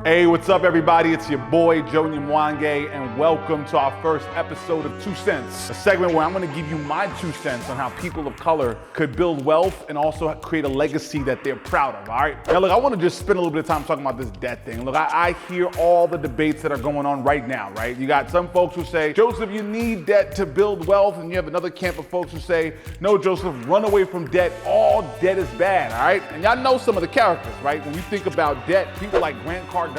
Hey, what's up everybody? It's your boy, Joe Nyamwange, and welcome to our first episode of 2 Cents, a segment where I'm gonna give you my 2 cents on how people of color could build wealth and also create a legacy that they're proud of, all right? Now look, I wanna just spend a little bit of time talking about this debt thing. Look, I hear all the debates that are going on right now, right? You got some folks who say, Joseph, you need debt to build wealth, and you have another camp of folks who say, no, Joseph, run away from debt. All debt is bad, all right? And y'all know some of the characters, right? When we think about debt, people like Grant Cardone,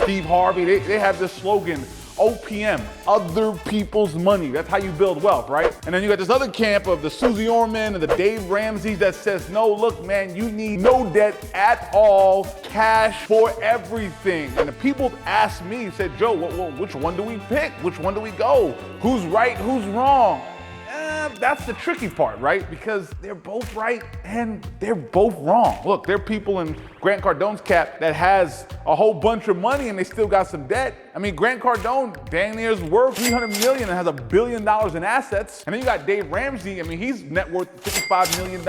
Steve Harvey, they have this slogan, OPM, other people's money. That's how you build wealth, right? And then you got this other camp of the Susie Orman and the Dave Ramsey that says, no, look, man, you need no debt at all, cash for everything. And the people asked me, said, Joe, which one do we pick? Which one do we go? Who's right, who's wrong? That's the tricky part, right? Because they're both right and they're both wrong. Look, there are people in Grant Cardone's cap that has a whole bunch of money and they still got some debt. I mean, Grant Cardone, dang near is worth $300 million and has $1 billion in assets. And then you got Dave Ramsey, I mean, he's net worth $55 million.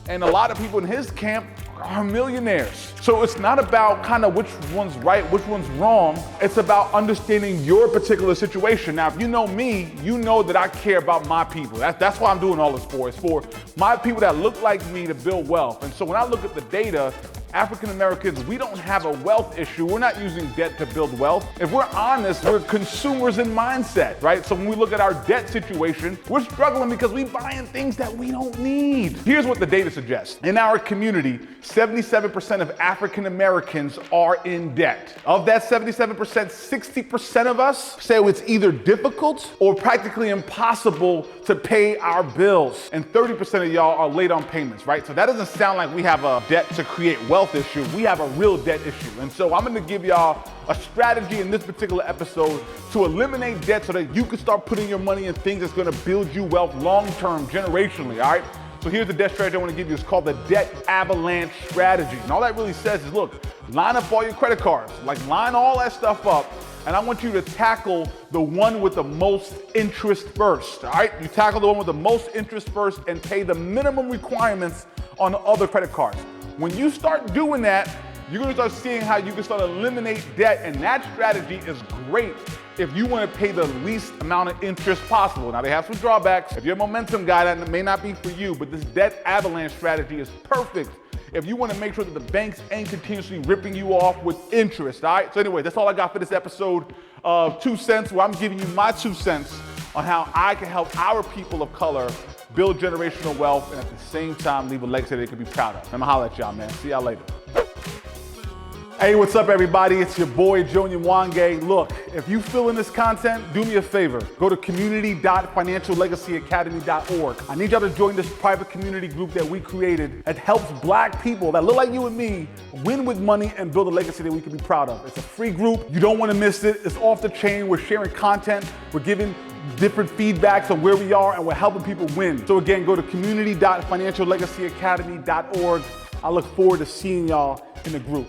And a lot of people in his camp are millionaires. So it's not about kind of which one's right, which one's wrong. It's about understanding your particular situation. Now, if you know me, you know that I care about my people. That's why I'm doing all this for. It's for my people that look like me to build wealth. And so when I look at the data, African Americans, we don't have a wealth issue. We're not using debt to build wealth. If we're honest, we're consumers in mindset, right? So when we look at our debt situation, we're struggling because we buying things that we don't need. Here's what the data suggests. In our community, 77% of African Americans are in debt. Of that 77%, 60% of us say it's either difficult or practically impossible to pay our bills. And 30% of y'all are late on payments, right? So that doesn't sound like we have a debt to create wealth issue. We have a real debt issue. And so I'm gonna give y'all a strategy in this particular episode to eliminate debt so that you can start putting your money in things that's gonna build you wealth long-term, generationally, all right? So here's the debt strategy I wanna give you. It's called the debt avalanche strategy. And all that really says is, look, line up all your credit cards, like line all that stuff up, and I want you to tackle the one with the most interest first, all right? You tackle the one with the most interest first and pay the minimum requirements on the other credit cards. When you start doing that, you're gonna start seeing how you can start to eliminate debt, and that strategy is great if you wanna pay the least amount of interest possible. Now they have some drawbacks. If you're a momentum guy, that may not be for you, but this debt avalanche strategy is perfect if you wanna make sure that the banks ain't continuously ripping you off with interest, all right? So anyway, that's all I got for this episode of 2 Cents, where I'm giving you my 2 cents on how I can help our people of color build generational wealth and at the same time leave a legacy they can be proud of. I'ma holla at y'all, man. See y'all later. Hey, what's up everybody? It's your boy, Joe Nyamwange. Look, if you feeling this content, do me a favor. Go to community.financiallegacyacademy.org. I need y'all to join this private community group that we created that helps black people that look like you and me win with money and build a legacy that we can be proud of. It's a free group. You don't want to miss it. It's off the chain. We're sharing content. We're giving different feedbacks on where we are, and we're helping people win. So again, go to community.financiallegacyacademy.org. I look forward to seeing y'all in the group.